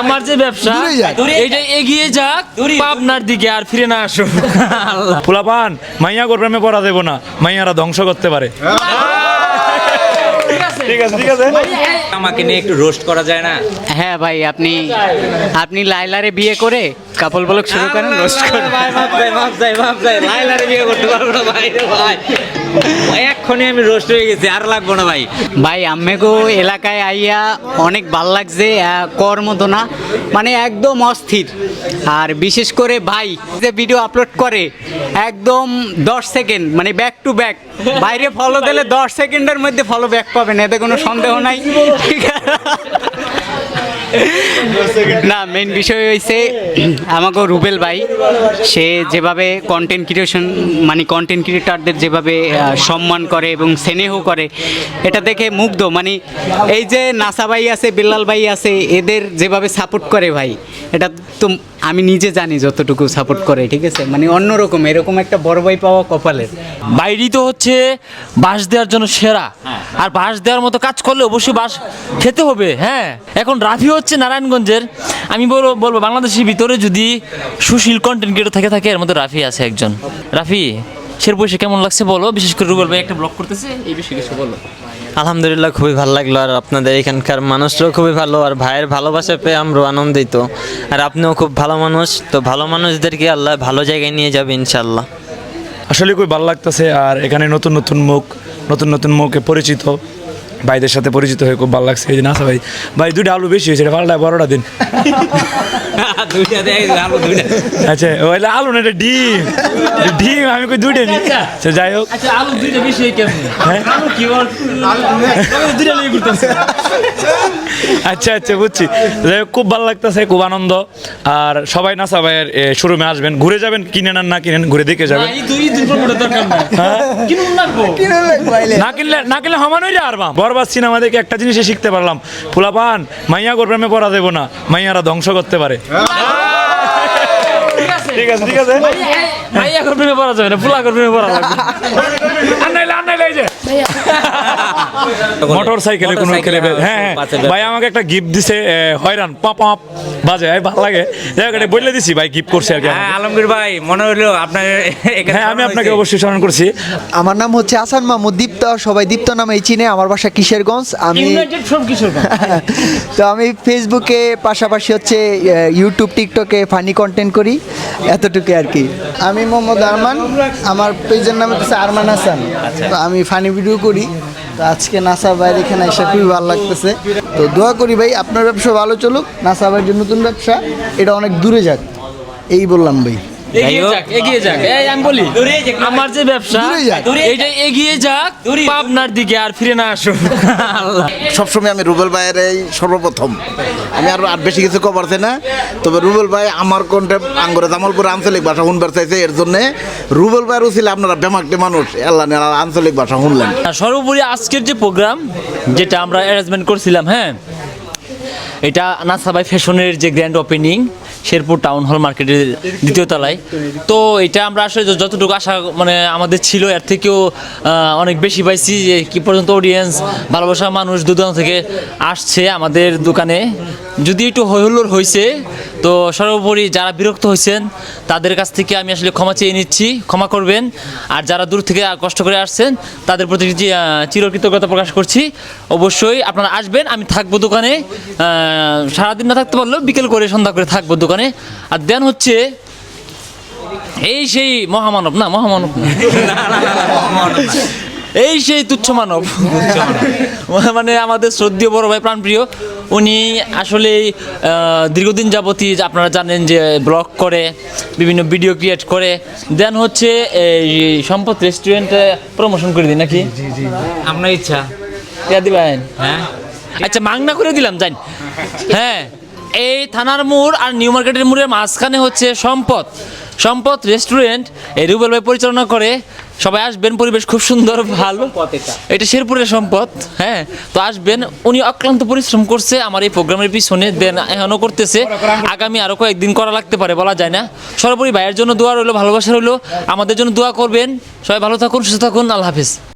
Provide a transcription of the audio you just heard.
আমার যে ব্যবসা এটা এগিয়ে যাক পাবনার দিকে আর ফিরে না আসো। পোলাপান মাইয়া গো প্রেমে পড়া দেবো না, মাইয়ারা ধ্বংস করতে পারে। ঠিক আছে ঠিক আছে। আমাকে নিয়ে একটু রোস্ট করা যায় না? হ্যাঁ ভাই, আপনি লাইলারে বিয়ে করে কাপল ব্লগ শুরু করেন, রোস্ট করেন। ভাব যাই লাইলারে বিয়ে করতে পারবো না ভাই রে ভাই, এক্ষুনি আমি রোস্ট হয়ে গেছি, আর লাগবো না ভাই। ভাই আম্মেগো এলাকায় আইয়া অনেক ভাল লাগছে, কর্ম তো না মানে একদম অস্থির। আর বিশেষ করে ভাই যে ভিডিও আপলোড করে একদম 10 সেকেন্ড মানে ব্যাক টু ব্যাক, বাইরে ফলো দিলে 10 সেকেন্ডের মধ্যে ফলো ব্যাক পাবেন, এতে কোনো সন্দেহ নাই। ঠিক আছে? না, মেইন বিষয় হয়েছে আমাকে রুবেল ভাই, সে যেভাবে কন্টেন্ট ক্রিয়েশন মানে কন্টেন্ট ক্রিয়েটারদের যেভাবে সম্মান করে এবং স্নেহ করে, এটা দেখে মুগ্ধ। মানে এই যে নাসা ভাই আছে, বিল্লাল ভাই আছে, এদের যেভাবে সাপোর্ট করে ভাই, এটা তো আমি নিজে জানি যতটুকু সাপোর্ট করে। ঠিক আছে, মানে অন্যরকম, এরকম একটা বড় ভাই পাওয়া কপালের। বাইরে তো হচ্ছে বাঁশ দেওয়ার জন্য সেরা, আর বাঁশ দেওয়ার মতো কাজ করলে অবশ্যই বাঁশ খেতে হবে। হ্যাঁ, এখন রাফি হচ্ছে নারায়ণগঞ্জের, আমি বলবো বাংলাদেশের ভিতরে যদি সুশীল কন্টেন্ট ক্রিয়েটর থাকে এর মধ্যে রাফি আছে একজন। রাফি, শেরপুর এসে কেমন লাগছে বলো, বিশেষ করে রুবেল ভাই একটা ব্লগ করতেছে, এই বিষয়ে কিছু বলো। আলহামদুলিল্লাহ, খুবই ভালো লাগলো। আর আপনাদের এখানকার মানুষরাও খুবই ভালো, আর ভাইয়ের ভালোবাসা পেয়ে আমরাও আনন্দিত। আর আপনিও খুব ভালো মানুষ, তো ভালো মানুষদেরকে আল্লাহ ভালো জায়গায় নিয়ে যাবে ইনশাল্লাহ। আসলে খুবই ভালো লাগতেছে, আর এখানে নতুন নতুন মুখে পরিচিত ভাইদের সাথে পরিচিত হয়ে খুব ভালো লাগছে। এই যে নাসা ভাই, ভাই দুইটা আলু বেশি হয়েছে, পাল্টায় বড়টা দিন। আচ্ছা, ওইলে আলু না, এটা ডিম, ডিম আমি কই দুইটা নি। আচ্ছা যাই হোক, আলু দুইটা বেশি কেমন? আলু কি দুইটা নিয়ে ঘুরতেছে। আচ্ছা আচ্ছা বুঝছি। যাই হোক, খুব ভালো লাগতেছে, খুব আনন্দ। আর সবাই নাসা ভাইয়ের শোরুমে আসবেন, ঘুরে যাবেন, কিনেন আর না কিনেন ঘুরে দেখে যাবেন। না কিনলে হমানই রে। আর বরবাদ সিনেমা দেখে একটা জিনিসই শিখতে পারলাম, পোলাপান মাইয়া গো প্রেমে পড়া দেবো না, মাইয়ারা ধ্বংস করতে পারে। ঠিক আছে ঠিক আছে। মাইয়া গো প্রেমে পড়া যাবে না, পোলা গো প্রেমে পড়া লাগবে। আন্নাইলে এই যে মোটর সাইকেলে কোনো খেলে। হ্যাঁ ভাই, আমাকে একটা গিফট দিছে, হয়রান পাপ বাজে, ভালো লাগে। জায়গাটা বলে দিছি ভাই, গিফট করছে আর কি। হ্যাঁ আলমগীর ভাই, মনে হলো আপনার। হ্যাঁ, আমি আপনাকে অবশ্যই স্মরণ করছি। আমার নাম হচ্ছে আসান মাহমুদ দীপ্ত, সবাই দীপ্ত নামেই চিনে। আমার বাসা কিশোরগঞ্জ। আমি তো আমি ফেসবুকে পাশাপাশি হচ্ছে ইউটিউব টিকটকে ফানি কন্টেন্ট করি, এতটুকু আর কি। আমি মোহাম্মদ আরমান, আমার পেজের নাম হচ্ছে আরমান হাসান। তো আমি ফানি ভিডিও করি। তো আজকে নাসা ভাইয়ের এখানে এসে খুবই ভালো লাগতেছে। তো দোয়া করি ভাই আপনার ব্যবসা ভালো চলুক, নাসা ভাইয়ের যে নতুন ব্যবসা এটা অনেক দূরে যাক, এই বললাম ভাই। এগিয়ে যাক। এই আমি বলি, আমার যে ব্যবসা এটা এগিয়ে যাক পাবনার দিকে আর ফিরে না আসো। সবসময় আমি রুবেল ভাইয়ের এই সর্বপ্রথম, আমি আর বেশি কিছু কভারছে না। তবে রুবেল ভাই আমার কণ্ঠে আঙ্গরে জামালপুর আঞ্চলিক ভাষা শুনবার চাইছে, এর জন্য রুবেল ভাইয়ের উচিলে আপনারা বেমাকটি মানুষ আল্লাহ আঞ্চলিক ভাষা শুনলেন। সর্বোপরি আজকের যে প্রোগ্রাম যেটা আমরা অ্যারেঞ্জমেন্ট করছিলাম, হ্যাঁ, এটা নাসা ভাই ফ্যাশনের যে grand opening Sherpur town hall মার্কেটের দ্বিতীয় তলায়। তো এটা আমরা আসলে যতটুকু আশা মানে আমাদের ছিল এর থেকেও অনেক বেশি পাইছি, যে কি পর্যন্ত অডিয়েন্স ভালোবাসা মানুষ দূর থেকে আসছে আমাদের দোকানে। যদি একটু হইহুল্লোড় হয়েছে, তো সর্বোপরি যারা বিরক্ত হয়েছেন তাদের কাছ থেকে আমি আসলে ক্ষমা চেয়ে নিচ্ছি, ক্ষমা করবেন। আর যারা দূর থেকে কষ্ট করে আসছেন তাদের প্রতি চিরকৃতজ্ঞতা প্রকাশ করছি। অবশ্যই আপনারা আসবেন, আমি থাকবো দোকানে, সারাদিন না থাকতে পারলেও বিকেল করে সন্ধ্যা করে থাকবো দোকানে। আর দেন হচ্ছে এই সেই মহামানব না, মহামানব না, এই সেই তুচ্ছ মানব, মানে আমাদের শ্রদ্ধেয় বড় ভাই প্রাণপ্রিয়, উনি আসলে দীর্ঘদিন যাবতই আপনারা জানেন যে ব্লগ করে, বিভিন্ন ভিডিও ক্রিয়েট করে। দেন হচ্ছে এই সম্পদ রেস্টুরেন্টে প্রমোশন করে দিই নাকি? আপনার ইচ্ছা দিবেন? হ্যাঁ আচ্ছা, মাংনা করে দিলাম জান। হ্যাঁ, এই থানার মোড় আর নিউ মার্কেটের মোড়ের মাঝখানে হচ্ছে সম্পদ রেস্টুরেন্ট, এই রুবেল ভাই পরিচালনা করে। সবাই আসবেন, পরিবেশ খুব সুন্দর ভালো। এটা শেরপুরের সম্পদ। হ্যাঁ, তো আসবেন। উনি অক্লান্ত পরিশ্রম করছে আমার এই প্রোগ্রামের পিছনে, দেন এখনও করতেছে, আগামী আরও কয়েকদিন করা লাগতে পারে, বলা যায় না। সর্বোপরি ভাইয়ের জন্য দোয়া রইলো, ভালোবাসা রইলো, আমাদের জন্য দোয়া করবেন। সবাই ভালো থাকুন, সুস্থ থাকুন, আল্লাহ হাফিজ।